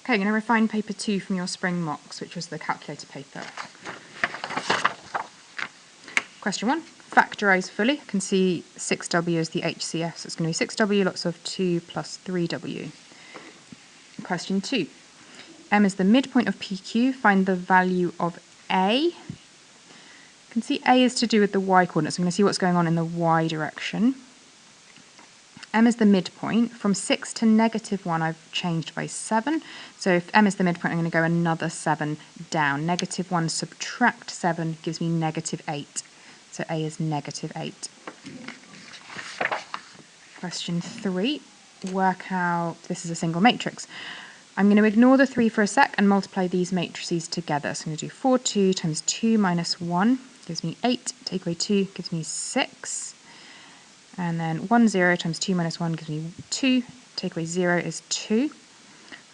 Okay, I'm going to refine paper 2 from your spring mocks, which was the calculator paper. Question 1, factorise fully. I can see 6w as the HCF, so it's going to be 6w lots of 2 plus 3w. Question 2, m is the midpoint of PQ, find the value of A. I can see A is to do with the y coordinates, so I'm going to see what's going on in the y direction. M is the midpoint. From 6 to -1, I've changed by 7. So if M is the midpoint, I'm going to go another 7 down. -1 subtract 7 gives me -8. So A is -8. Question 3, work out, this is a single matrix. I'm going to ignore the 3 for a sec and multiply these matrices together. So I'm going to do 4, 2 times 2 minus 1 gives me 8. Take away 2 gives me 6. And then 1, 0 times 2 minus 1 gives me 2. Take away 0 is 2.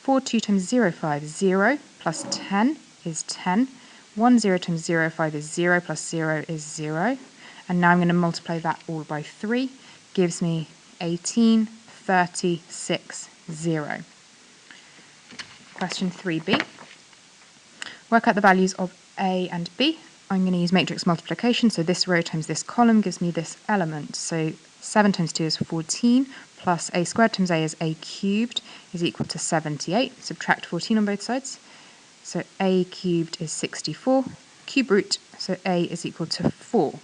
4, 2 times 0, 5, 0 plus 10 is 10. 1, 0 times 0, 5 is 0 plus 0 is 0. And now I'm going to multiply that all by 3. Gives me 18, 36, 0. Question 3b. Work out the values of A and B. I'm going to use matrix multiplication, so this row times this column gives me this element. So 7 times 2 is 14, plus a squared times a is a cubed, is equal to 78. Subtract 14 on both sides. So a cubed is 64. Cube root, so a is equal to 4.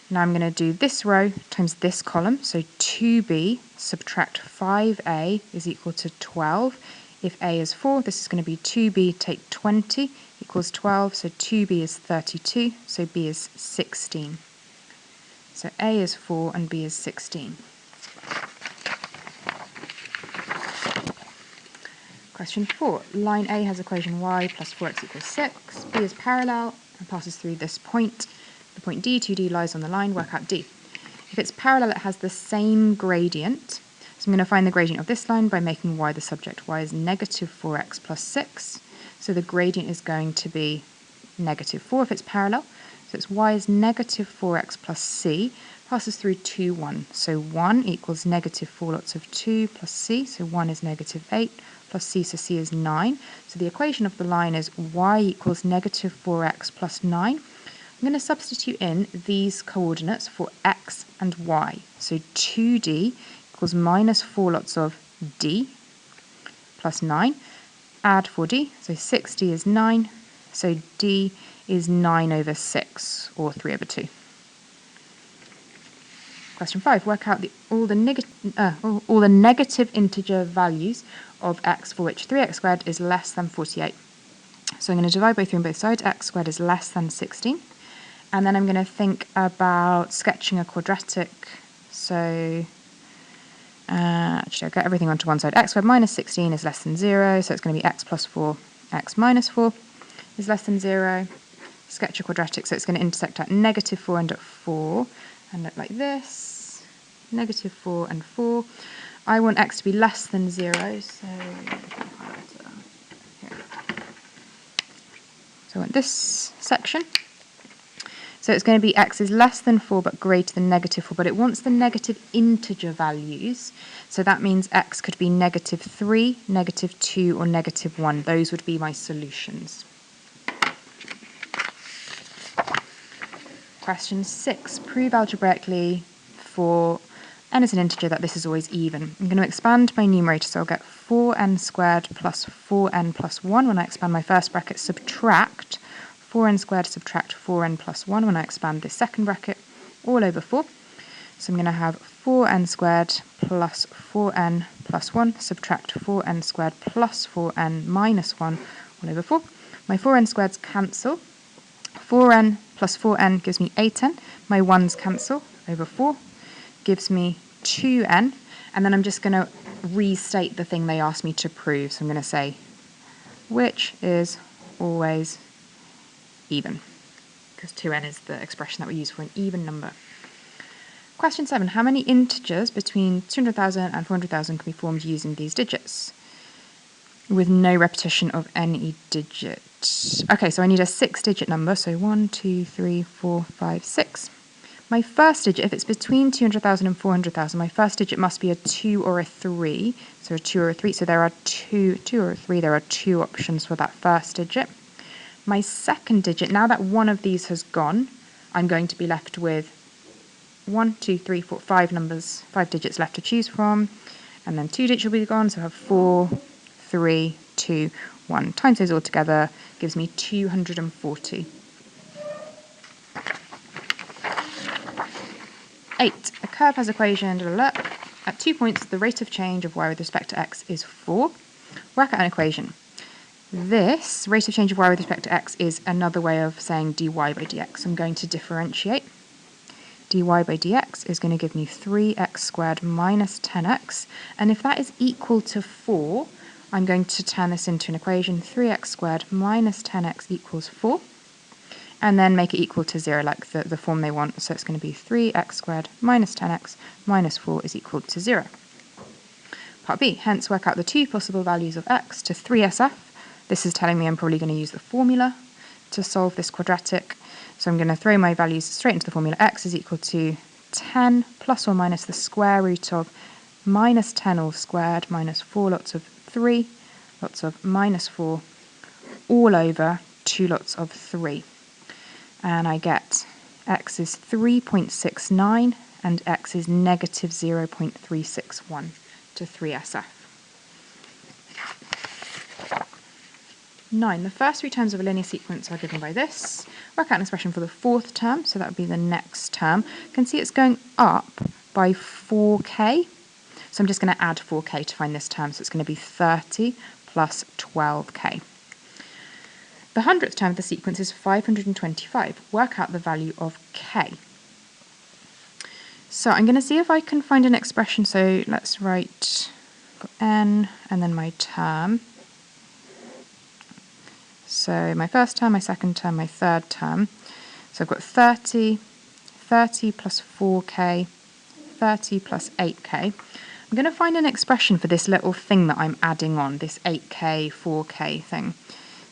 Now I'm going to do this row times this column, so 2b subtract 5a is equal to 12. If a is 4, this is going to be 2b take 20 equals 12, so 2b is 32, so b is 16. So a is 4 and b is 16. Question 4. Line A has equation y plus 4x equals 6. B is parallel and passes through this point. The point D, 2D lies on the line. Work out D. If it's parallel, it has the same gradient. So I'm going to find the gradient of this line by making y the subject. Y is negative 4x plus 6. So the gradient is going to be negative 4 if it's parallel. So it's y is negative 4x plus c. Passes through 2, 1. So 1 equals negative 4 lots of 2 plus c. So 1 is negative 8 plus c, so c is 9. So the equation of the line is y equals negative 4x plus 9. I'm going to substitute in these coordinates for x and y. So 2d equals minus 4 lots of d plus 9. Add 4d, so 6d is 9. So d is 9 over 6, or 3 over 2. Question 5. Work out all the negative integer values of x for which 3x squared is less than 48. So I'm going to divide by 3 on both sides. X squared is less than 16. And then I'm going to think about sketching a quadratic. So actually, I'll get everything onto one side. X squared minus 16 is less than 0. So it's going to be x plus 4, x minus 4 is less than 0. Sketch a quadratic. So it's going to intersect at negative 4 and at 4. And look like this, negative 4 and 4. I want x to be less than 0, so I want this section. So it's going to be x is less than 4 but greater than negative 4, but it wants the negative integer values. So that means x could be negative 3, negative 2, or negative 1. Those would be my solutions. Question 6. Prove algebraically for n is an integer that this is always even. I'm going to expand my numerator, so I'll get 4n squared plus 4n plus 1 when I expand my first bracket, subtract 4n squared subtract 4n plus 1 when I expand this second bracket, all over 4. So I'm going to have 4n squared plus 4n plus 1 subtract 4n squared plus 4n minus 1 all over 4. My 4n squareds cancel. 4n plus 4n gives me 8n. My 1's cancel over 4. Gives me 2n. And then I'm just going to restate the thing they asked me to prove. So I'm going to say, which is always even. Because 2n is the expression that we use for an even number. Question 7. How many integers between 200,000 and 400,000 can be formed using these digits? With no repetition of any digit. Okay, so I need a 6-digit number. So 1, 2, 3, 4, 5, 6. My first digit, if it's between 200,000 and 400,000, my first digit must be a 2 or a 3. So a 2 or a 3. So there are two or a 3. There are 2 options for that first digit. My second digit, now that one of these has gone, I'm going to be left with 1, 2, 3, 4, 5 numbers, 5 digits left to choose from. And then 2 digits will be gone, so I have 4, 3, 2, 1. Times those all together gives me 240. 8. A curve has equation, at 2 points, the rate of change of y with respect to x is 4. Work out an equation. This rate of change of y with respect to x is another way of saying dy by dx. I'm going to differentiate. dy by dx is going to give me 3x squared minus 10x. And if that is equal to 4, I'm going to turn this into an equation. 3x squared minus 10x equals 4. And then make it equal to 0, like the form they want. So it's going to be 3x squared minus 10x minus 4 is equal to 0. Part B, hence work out the 2 possible values of x to 3SF. This is telling me I'm probably going to use the formula to solve this quadratic. So I'm going to throw my values straight into the formula. X is equal to 10 plus or minus the square root of minus 10 all squared minus 4 lots of 3 lots of minus 4 all over 2 lots of 3. And I get x is 3.69 and x is negative 0.361 to 3SF. 9. The first 3 terms of a linear sequence are given by this. Work out an expression for the 4th term, so that would be the next term. You can see it's going up by 4k. So I'm just going to add 4k to find this term, so it's going to be 30 plus 12k. The 100th term of the sequence is 525. Work out the value of k. So I'm going to see if I can find an expression. So let's write n and then my term. So my first term, my second term, my third term. So I've got 30 plus 4k, 30 plus 8k. I'm going to find an expression for this little thing that I'm adding on, this 8k, 4k thing.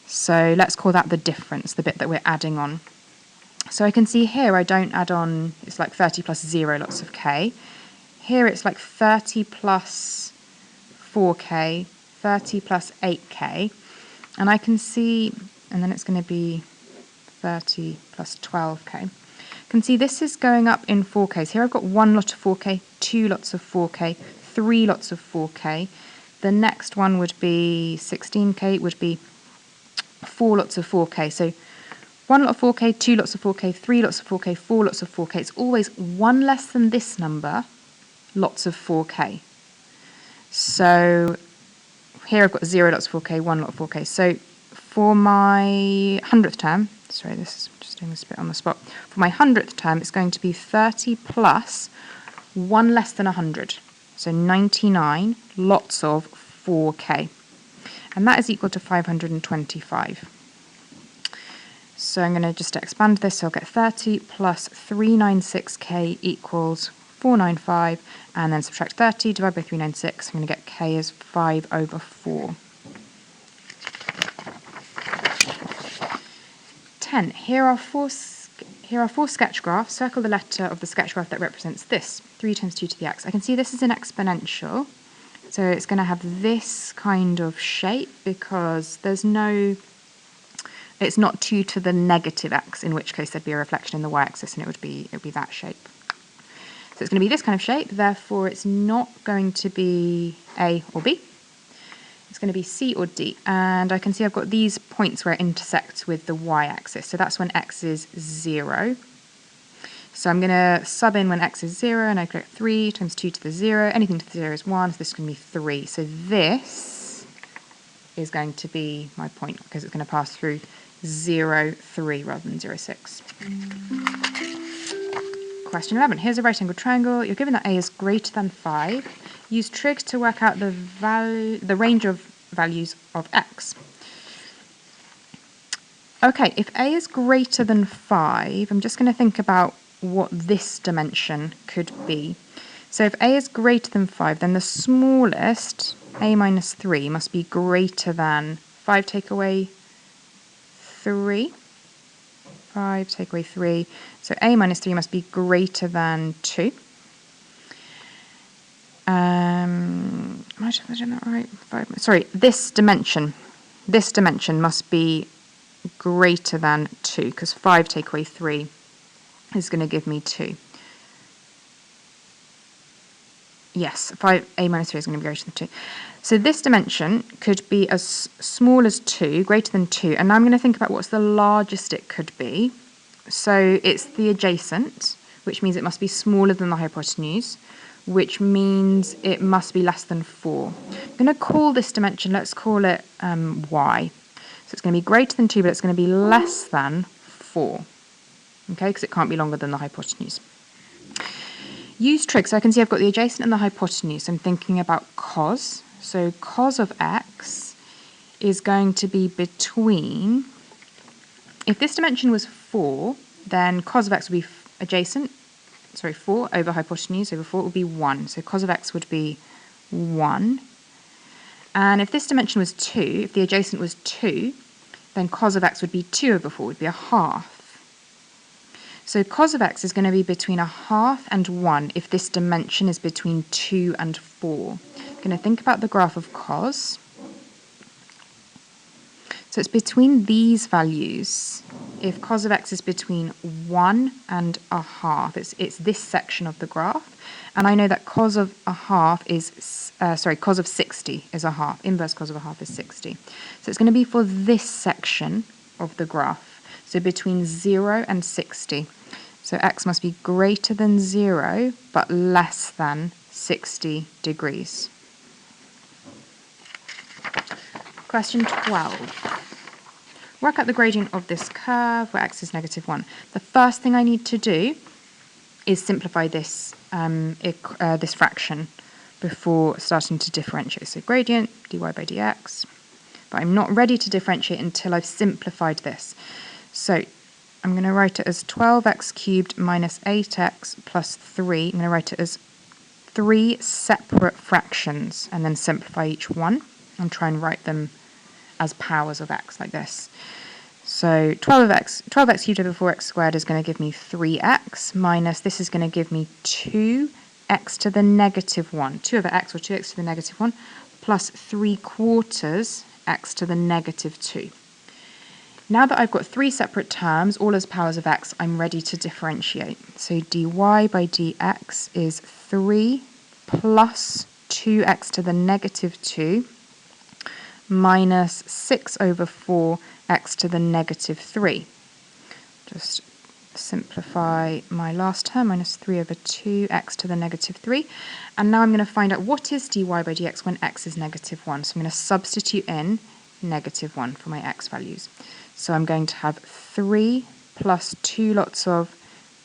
So let's call that the difference, the bit that we're adding on. So I can see here I don't add on, it's like 30 plus 0 lots of k. Here it's like 30 plus 4k, 30 plus 8k. And I can see, and then it's going to be 30 plus 12k. I can see this is going up in 4k's. Here I've got 1 lot of 4k, 2 lots of 4k, 3 lots of 4k. The next one would be 16k, would be 4 lots of 4k. So 1 lot of 4k, 2 lots of 4k, 3 lots of 4k, 4 lots of 4k. It's always 1 less than this number, lots of 4k. So here I've got 0 lots of 4k, 1 lot of 4k. So for my 100th term, sorry, this is just doing this bit on the spot. For my 100th term, it's going to be 30 plus 1 less than 100. So 99 lots of 4k. And that is equal to 525. So I'm going to just expand this. So I'll get 30 plus 396k equals 495. And then subtract 30, divide by 396. I'm going to get k as 5 over 4. 10. Here are four sketch graphs. Circle the letter of the sketch graph that represents this. 3 times 2 to the x. I can see this is an exponential. So it's going to have this kind of shape because there's no, it's not 2 to the negative x, in which case there'd be a reflection in the y-axis and it would be that shape. So it's going to be this kind of shape, therefore it's not going to be A or B. It's going to be C or D. And I can see I've got these points where it intersects with the y-axis. So that's when x is 0. So I'm going to sub in when x is 0, and I get 3 times 2 to the 0. Anything to the 0 is 1, so this is going to be 3. So this is going to be my point, because it's going to pass through 0, 3 rather than 0, 6. Question 11. Here's a right-angled triangle. You're given that A is greater than 5. Use trig to work out the range of values of x. Okay, if A is greater than 5, I'm just going to think about what this dimension could be. So if A is greater than 5, then the smallest, A minus 3, must be greater than 5 take away 3. 5 take away 3. So a minus 3 must be greater than 2. Am I doing that right? 5, sorry, this dimension must be greater than 2, because 5 take away 3 is going to give me 2. Yes, 5a minus 3 is going to be greater than 2. So this dimension could be as small as 2, greater than 2, and now I'm going to think about what's the largest it could be. So it's the adjacent, which means it must be smaller than the hypotenuse, which means it must be less than 4. I'm going to call this dimension, let's call it y. So it's going to be greater than 2, but it's going to be less than 4, okay, because it can't be longer than the hypotenuse. Use trig, so I can see I've got the adjacent and the hypotenuse. I'm thinking about cos. So cos of x is going to be between, if this dimension was 4, then cos of x would be adjacent, 4 over hypotenuse over 4 would be 1. So cos of x would be 1. And if this dimension was 2, if the adjacent was 2, then cos of x would be 2 over 4, would be a half. So cos of x is going to be between a half and 1 if this dimension is between 2 and 4. I'm going to think about the graph of cos. So it's between these values. If cos of x is between 1 and a half, it's this section of the graph. And I know that cos of a half is, cos of 60 is a half. Inverse cos of a half is 60. So it's going to be for this section of the graph. So between 0 and 60. So x must be greater than 0, but less than 60 degrees. Question 12. Work out the gradient of this curve where x is -1. The first thing I need to do is simplify this, this fraction before starting to differentiate. So gradient, dy by dx. But I'm not ready to differentiate until I've simplified this. So I'm going to write it as 12x cubed minus 8x plus 3. I'm going to write it as 3 separate fractions and then simplify each one and try and write them as powers of x like this. So 12x cubed over 4x squared is going to give me 3x minus this is going to give me 2x to the -1. 2 over x or 2x to the -1 plus 3/4 x to the -2. Now that I've got 3 separate terms, all as powers of x, I'm ready to differentiate. So dy by dx is 3 plus 2x to the -2 minus 6 over 4x to the -3. Just simplify my last term, minus 3 over 2x to the -3. And now I'm going to find out what is dy by dx when x is -1. So I'm going to substitute in -1 for my x values. So I'm going to have 3 plus 2 lots of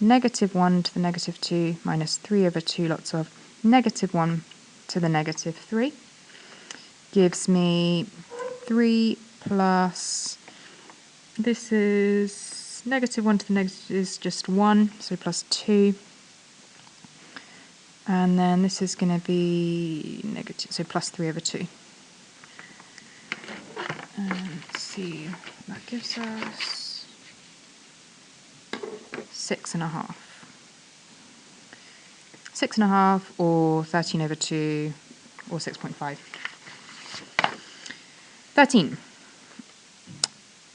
-1 to the -2 minus 3 over 2 lots of -1 to the -3 gives me 3 plus, this is -1 to the negative is just 1, so plus 2. And then this is going to be negative, so plus 3 over 2. Let's see, that gives us 6.5. 6.5 or 13 over 2 or 6.5. 13.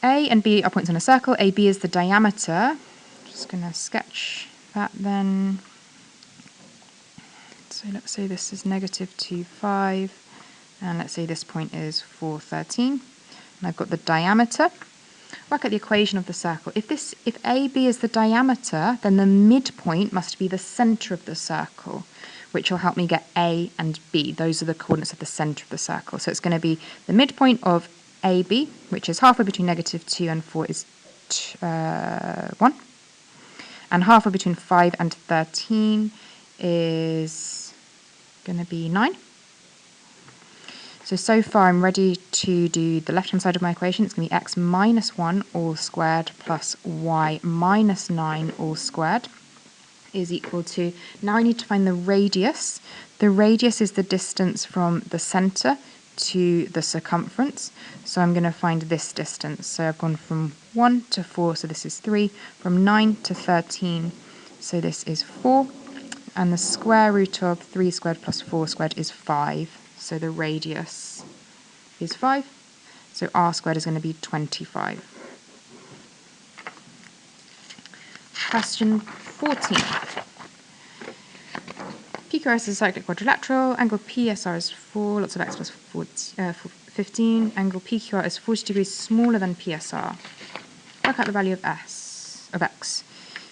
A and B are points on a circle. AB is the diameter. Just going to sketch that then. So let's say this is -2, 5. And let's say this point is 4, 13. And I've got the diameter. Work out the equation of the circle. If AB is the diameter, then the midpoint must be the center of the circle, which will help me get A and B. Those are the coordinates of the center of the circle. So it's going to be the midpoint of AB, which is halfway between -2 and 4 is 1. And halfway between 5 and 13 is going to be 9. So far I'm ready to do the left-hand side of my equation. It's going to be x minus 1 all squared plus y minus 9 all squared is equal to, now I need to find the radius. The radius is the distance from the center to the circumference. So I'm going to find this distance. So I've gone from 1 to 4, so this is 3, from 9 to 13, so this is 4, and the square root of 3 squared plus 4 squared is 5, so the radius is 5, so r squared is going to be 25. Question 14. PQRS is a cyclic quadrilateral, angle PSR is 4, lots of x plus 15, angle PQR is 40 degrees smaller than PSR. Work out the value of x.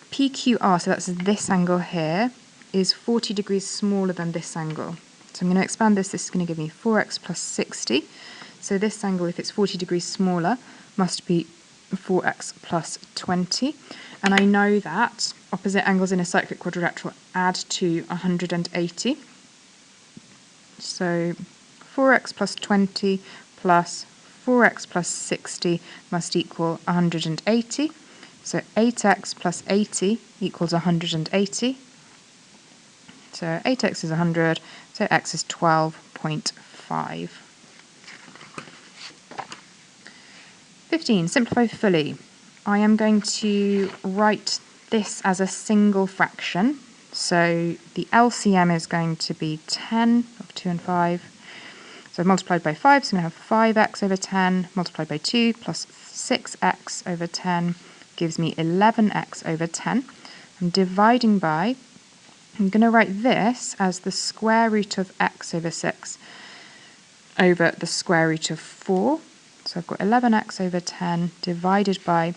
PQR, so that's this angle here, is 40 degrees smaller than this angle. So I'm going to expand this is going to give me 4x plus 60. So this angle, if it's 40 degrees smaller, must be 4x plus 20. And I know that opposite angles in a cyclic quadrilateral add to 180. So 4x plus 20 plus 4x plus 60 must equal 180. So 8x plus 80 equals 180. So 8x is 100, so x is 12.5. 15. Simplify fully. I am going to write this as a single fraction. So the LCM is going to be 10 of 2 and 5. So I've multiplied by 5, so I'm going to have 5x over 10 multiplied by 2 plus 6x over 10 gives me 11x over 10. I'm dividing by, I'm going to write this as the square root of x over 6 over the square root of 4. So I've got 11x over 10 divided by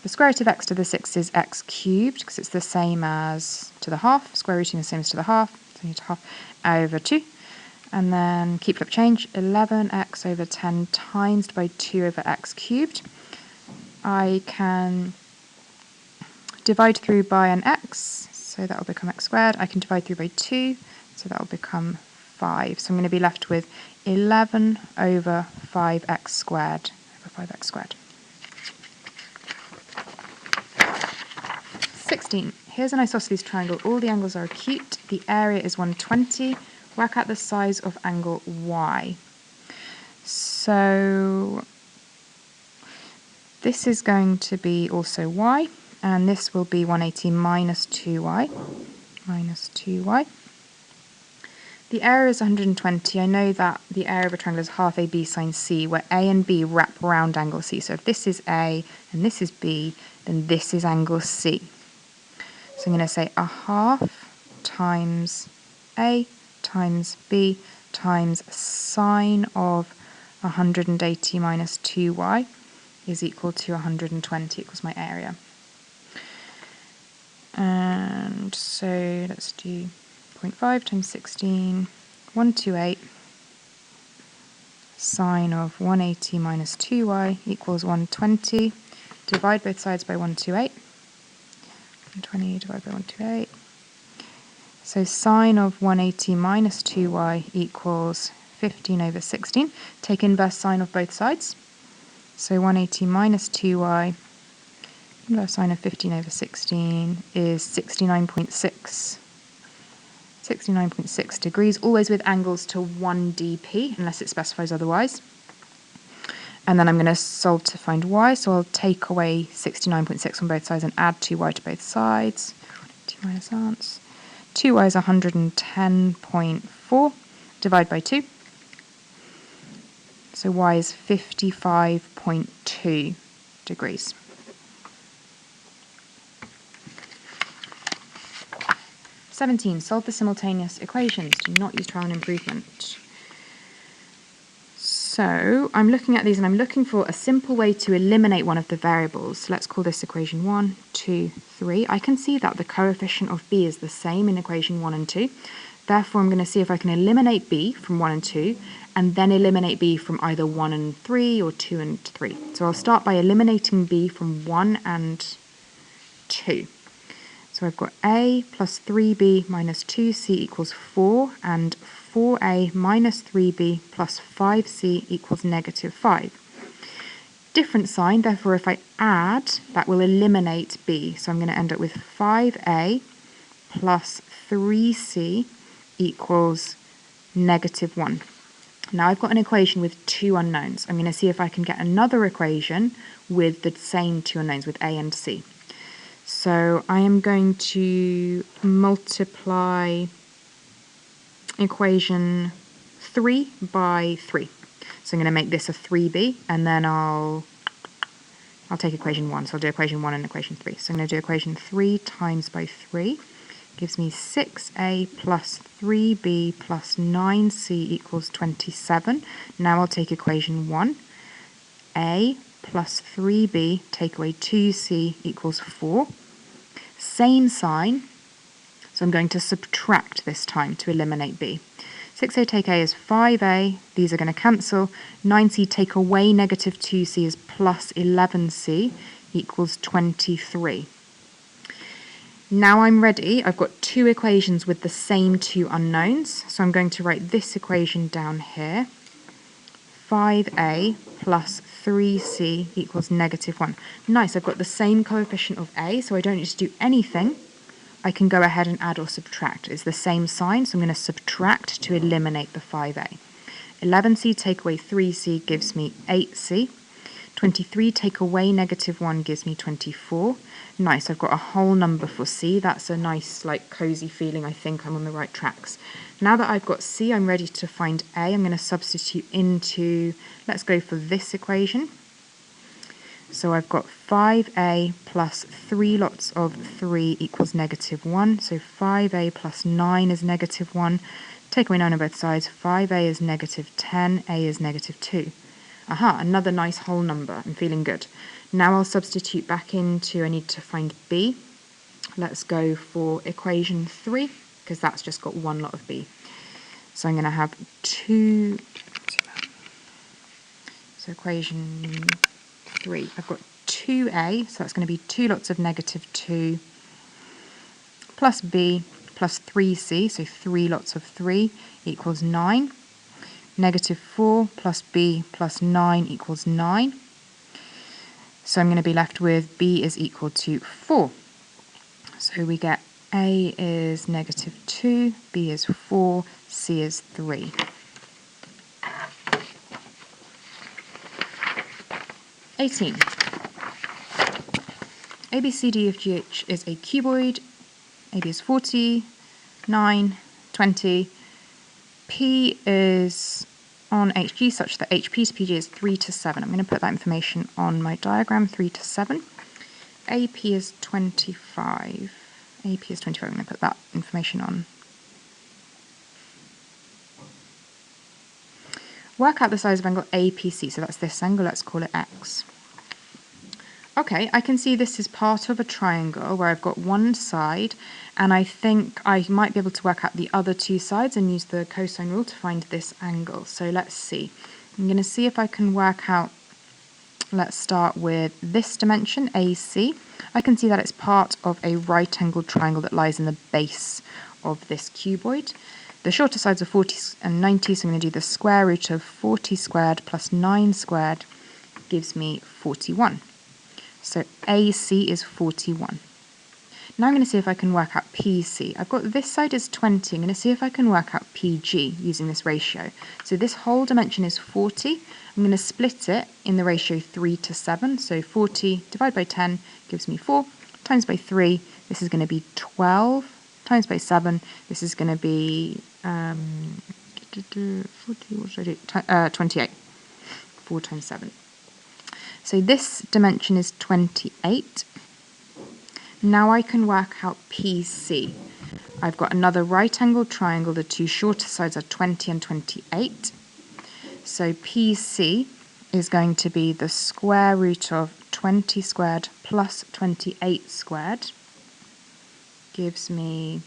the square root of x to the 6 is x cubed, because it's the same as to the half. Square rooting is the same as to the half, so you to half over 2. And then keep flip change, 11x over 10 times by 2 over x cubed. I can divide through by an x, so that will become x squared. I can divide through by 2, so that will become 5. So I'm going to be left with 11 over 5x squared over 5x squared. 16. Here's an isosceles triangle. All the angles are acute. The area is 120. Work out the size of angle y. So this is going to be also y, and this will be 180 minus 2y. Minus 2y. The area is 120. I know that the area of a triangle is half AB sine C, where A and B wrap around angle C. So if this is A and this is B, then this is angle C. So I'm going to say a half times A times B times sine of 180 minus 2y is equal to 120, equals my area. And so let's do 0.5 times 16, 128, sine of 180 minus 2y equals 120. Divide both sides by 128. 120 divided by 128. So sine of 180 minus 2y equals 15 over 16. Take inverse sine of both sides. So 180 minus 2y, inverse sine of 15 over 16 is 69.6. 69.6 degrees, always with angles to 1 dp, unless it specifies otherwise. And then I'm going to solve to find y, so I'll take away 69.6 on both sides and add 2y to both sides. 2 minus answer. 2y is 110.4, divide by 2. So y is 55.2 degrees. (17) Solve the simultaneous equations. Do not use trial and improvement. So I'm looking at these and I'm looking for a simple way to eliminate one of the variables. Let's call this equation 1, 2, 3. I can see that the coefficient of b is the same in equation 1 and 2. Therefore, I'm going to see if I can eliminate b from 1 and 2, and then eliminate b from either 1 and 3 or 2 and 3. So I'll start by eliminating b from 1 and 2. So I've got a plus 3b minus 2c equals 4, and 4a minus 3b plus 5c equals negative 5. Different sign, therefore if I add, that will eliminate b. So I'm going to end up with 5a plus 3c equals negative 1. Now I've got an equation with two unknowns. I'm going to see if I can get another equation with the same two unknowns, with A and C. So I am going to multiply equation 3 by 3. So I'm going to make this a 3b, and then I'll take equation 1. So I'll do equation 1 and equation 3. So I'm going to do equation 3 times by 3. Gives me 6a plus 3b plus 9c equals 27. Now I'll take equation 1. A plus 3b take away 2c equals 4. Same sign, so I'm going to subtract this time to eliminate b. 6a take a is 5a, these are going to cancel. 9c take away negative 2c is plus 11c equals 23. Now I'm ready. I've got two equations with the same two unknowns, so I'm going to write this equation down here. 5a plus 3c equals negative 1. Nice, I've got the same coefficient of a, so I don't need to do anything. I can go ahead and add or subtract. It's the same sign, so I'm going to subtract to eliminate the 5a. 11c take away 3c gives me 8c. 23 take away negative 1 gives me 24. Nice, I've got a whole number for c. That's a nice, cozy feeling. I think I'm on the right tracks. Now that I've got c, I'm ready to find a. I'm going to substitute into, let's go for this equation. So I've got 5a plus 3 lots of 3 equals negative 1. So 5a plus 9 is negative 1. Take away 9 on both sides. 5a is negative 10. A is negative 2. Aha, another nice whole number. I'm feeling good. Now I'll substitute back into, I need to find b. Let's go for equation 3, because that's just got one lot of b. So I'm going to have 2, so equation 3, I've got 2a, so that's going to be 2 lots of negative 2, plus b, plus 3c, so 3 lots of 3, equals 9. Negative 4 plus b plus 9 equals 9. So I'm going to be left with b is equal to 4. So we get a is negative 2, b is 4, c is 3. (18) A, B, C, D, F, G, H is a cuboid. AB is 40, 9, 20. P is on HG such that HP to PG is 3 to 7. I'm going to put that information on my diagram, 3 to 7. AP is 25. AP is 25. I'm going to put that information on. Work out the size of angle APC. So that's this angle. Let's call it X. Okay, I can see this is part of a triangle where I've got one side, and I think I might be able to work out the other two sides and use the cosine rule to find this angle. So let's see. I'm going to see if I can work out, let's start with this dimension, AC. I can see that it's part of a right-angled triangle that lies in the base of this cuboid. The shorter sides are 40 and 90, so I'm going to do the square root of 40 squared plus 9 squared gives me 41. So AC is 41. Now I'm going to see if I can work out PC. I've got this side is 20. I'm going to see if I can work out PG using this ratio. So this whole dimension is 40. I'm going to split it in the ratio 3 to 7. So 40 divided by 10 gives me 4, times by 3, this is going to be 12, times by 7, this is going to be 28. 4 times 7. So this dimension is 28. Now I can work out PC. I've got another right-angled triangle. The two shorter sides are 20 and 28. So PC is going to be the square root of 20 squared plus 28 squared. Gives me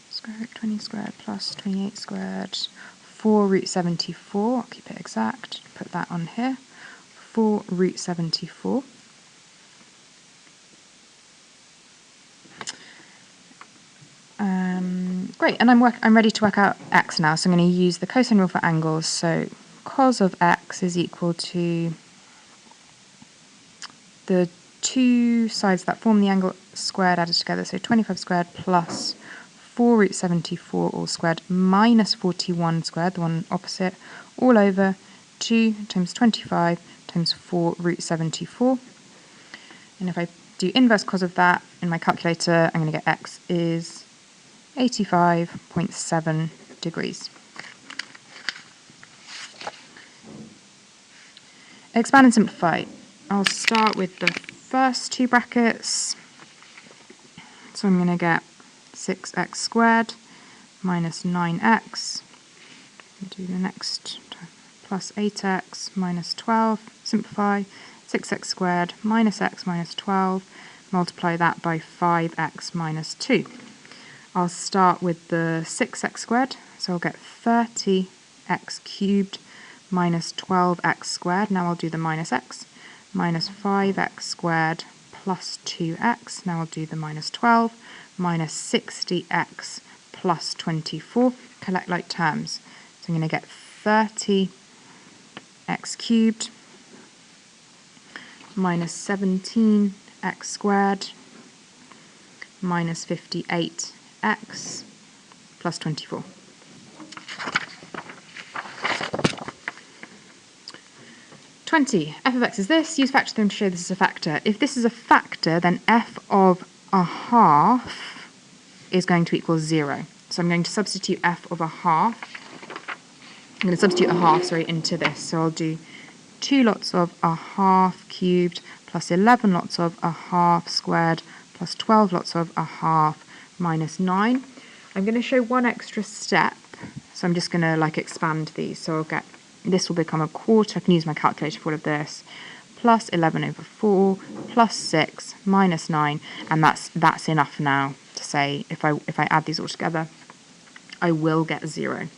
square root 20 squared plus 28 squared. 4 root 74, I'll keep it exact, put that on here, 4 root 74. Great, and I'm ready to work out x now, so I'm going to use the cosine rule for angles, so cos of x is equal to the two sides that form the angle squared added together, so 25 squared plus 4 root 74 all squared minus 41 squared, the one opposite, all over 2 times 25 times 4 root 74. And if I do inverse cos of that in my calculator, I'm going to get x is 85.7 degrees. Expand and simplify. I'll start with the first two brackets. So I'm going to get 6x squared minus 9x. Do the next plus 8x minus 12. Simplify. 6x squared minus x minus 12. Multiply that by 5x minus 2. I'll start with the 6x squared. So I'll get 30x cubed minus 12x squared. Now I'll do the minus x. Minus 5x squared plus 2x. Now I'll do the minus 12. Minus 60x plus 24. Collect like terms. So I'm going to get 30x cubed minus 17x squared minus 58x plus 24. F of x is this. Use factor theorem to show this is a factor. If this is a factor, then f of a half is going to equal 0. So I'm going to substitute f of a half. I'm going to substitute a half, into this. So I'll do 2 lots of a half cubed plus 11 lots of a half squared plus 12 lots of a half minus 9. I'm going to show one extra step. So I'm just going to expand these. So I'll get, this will become a quarter. I can use my calculator for all of this. Plus 11 over 4 plus 6 minus 9. And that's enough now to say if I add these all together, I will get 0.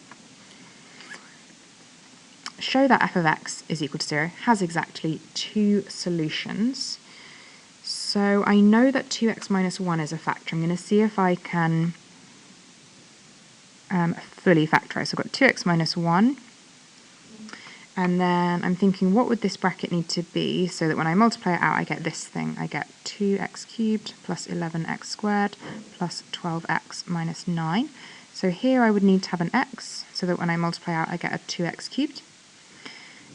Show that f of x is equal to 0 has exactly 2 solutions. So I know that 2x minus 1 is a factor. I'm going to see if I can fully factorize. So I've got 2x minus 1. And then I'm thinking, what would this bracket need to be so that when I multiply it out, I get this thing. I get 2x cubed plus 11x squared plus 12x minus 9. So here I would need to have an x so that when I multiply out, I get a 2x cubed.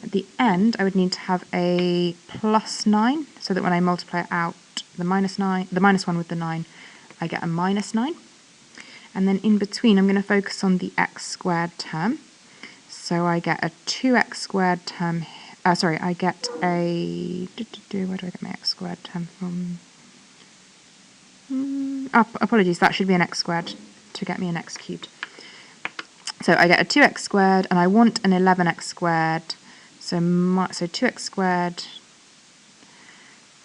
At the end, I would need to have a plus 9, so that when I multiply out the minus 1 with the 9, I get a minus 9. And then in between, I'm going to focus on the x squared term. So I get a 2x squared term. I get a... Where do I get my x squared term from? Apologies, that should be an x squared to get me an x cubed. So I get a 2x squared, and I want an 11x squared. So 2x squared,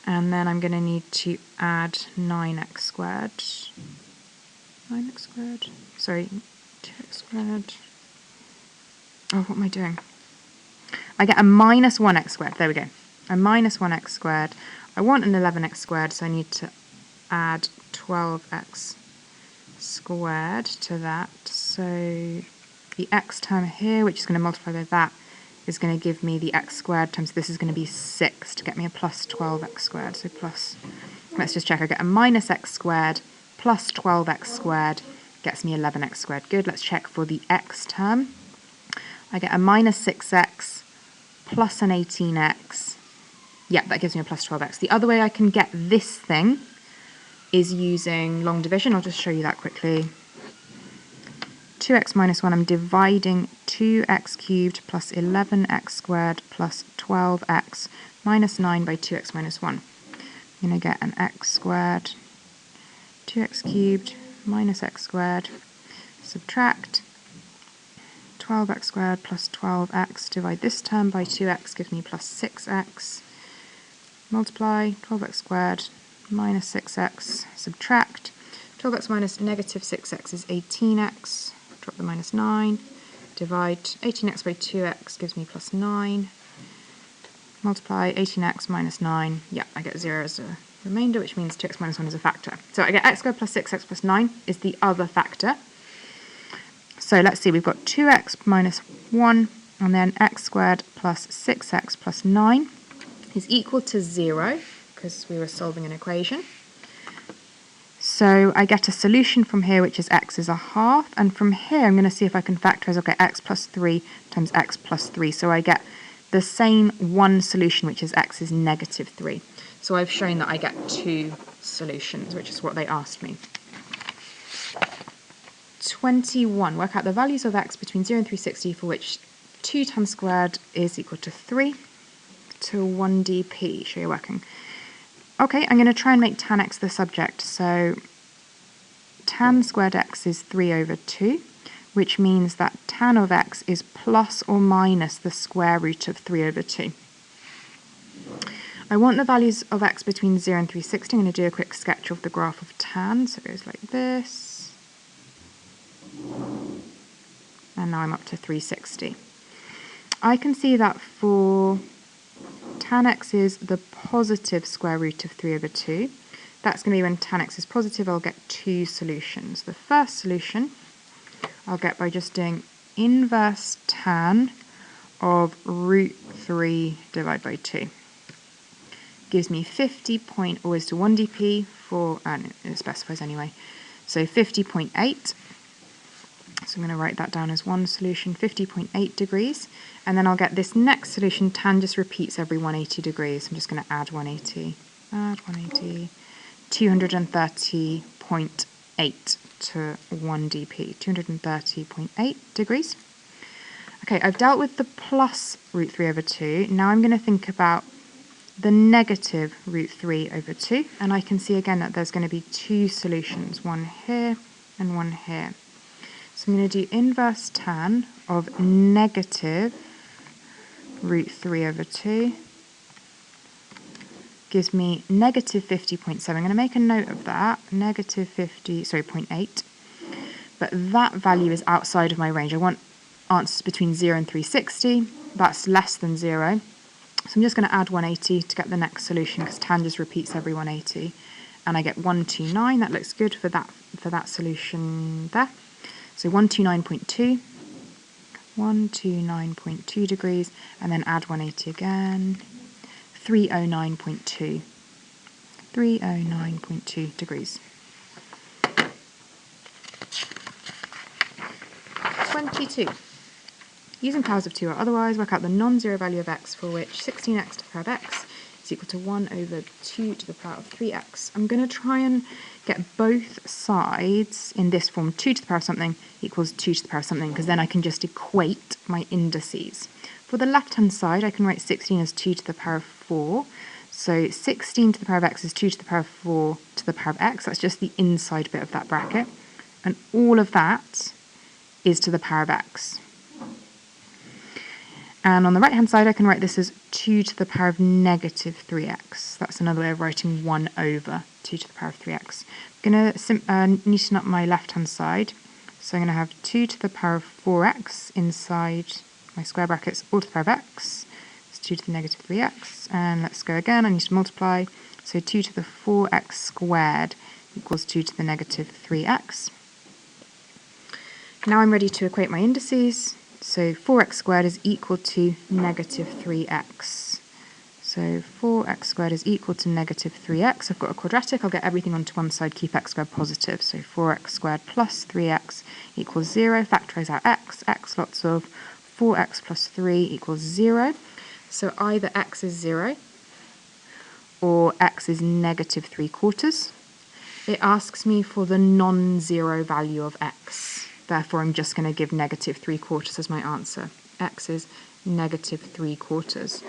and then I'm going to need to add 9x squared. 9x squared? Sorry, 2x squared. Oh, what am I doing? I get a minus 1x squared. There we go. A minus 1x squared. I want an 11x squared, so I need to add 12x squared to that. So the x term here, which is going to multiply by that, is going to give me the x squared times this is going to be 6 to get me a plus 12x squared. So plus, let's just check. I get a minus x squared plus 12x squared gets me 11x squared. Good. Let's check for the x term. I get a minus 6x plus an 18x. Yeah, that gives me a plus 12x. The other way I can get this thing is using long division. I'll just show you that quickly. 2x minus 1, I'm dividing 2x cubed plus 11x squared plus 12x minus 9 by 2x minus 1. I'm going to get an x squared, 2x cubed minus x squared, subtract 12x squared plus 12x, divide this term by 2x, gives me plus 6x, multiply 12x squared minus 6x, subtract 12x minus negative 6x is 18x, drop the minus 9, divide 18x by 2x gives me plus 9, multiply 18x minus 9, yeah, I get 0 as a remainder, which means 2x minus 1 is a factor. So I get x squared plus 6x plus 9 is the other factor. So let's see, we've got 2x minus 1, and then x squared plus 6x plus 9 is equal to 0, because we were solving an equation. So I get a solution from here, which is x is a half, and from here I'm going to see if I can factorise. I'll get x plus 3 times x plus 3, so I get the same one solution, which is x is negative 3. So I've shown that I get two solutions, which is what they asked me. 21. Work out the values of x between 0 and 360 for which 2 tan squared is equal to 3 to 1 dp. Show you working. Okay, I'm going to try and make tan x the subject. So tan squared x is 3 over 2, which means that tan of x is plus or minus the square root of 3 over 2. I want the values of x between 0 and 360. I'm going to do a quick sketch of the graph of tan. So it goes like this. And now I'm up to 360. I can see that for tan x is the positive square root of 3 over 2. That's going to be when tan x is positive, I'll get two solutions. The first solution I'll get by just doing inverse tan of root 3 divided by 2. Gives me 50 point, always to 1 dp for, and it specifies anyway, so 50.8. So I'm going to write that down as one solution, 50.8 degrees. And then I'll get this next solution, tan just repeats every 180 degrees. I'm just going to add 180, 230.8 to 1 dp, 230.8 degrees. Okay, I've dealt with the plus root 3 over 2. Now I'm going to think about the negative root 3 over 2. And I can see again that there's going to be two solutions, one here and one here. So I'm going to do inverse tan of negative root 3 over 2. Gives me negative 50.7. I'm going to make a note of that. Negative 0.8. But that value is outside of my range. I want answers between 0 and 360. That's less than 0. So I'm just going to add 180 to get the next solution because tan just repeats every 180. And I get 129. That looks good for that solution there. So 129.2, 129.2 degrees, and then add 180 again, 309.2, 309.2 degrees. 22. Using powers of 2 or otherwise, work out the non-zero value of x for which 16x to the power of x is equal to 1 over 2 to the power of 3x. I'm going to try and get both sides in this form, 2 to the power of something equals 2 to the power of something, because then I can just equate my indices. For the left-hand side, I can write 16 as 2 to the power of 4. So 16 to the power of x is 2 to the power of 4 to the power of x. That's just the inside bit of that bracket. And all of that is to the power of x. And on the right-hand side, I can write this as 2 to the power of negative 3x. That's another way of writing 1 over 2 to the power of 3x. I'm going to neaten up my left-hand side. So I'm going to have 2 to the power of 4x inside my square brackets, all to the power of x. It's 2 to the negative 3x. And let's go again. I need to multiply. So 2 to the 4x squared equals 2 to the negative 3x. Now I'm ready to equate my indices. So 4x squared is equal to negative 3x. So 4x squared is equal to negative 3x. I've got a quadratic. I'll get everything onto one side, keep x squared positive. So 4x squared plus 3x equals 0. Factorise out x. X lots of 4x plus 3 equals 0. So either x is 0 or x is negative 3/4. It asks me for the non-zero value of x. Therefore, I'm just going to give negative 3/4 as my answer. X is negative 3/4.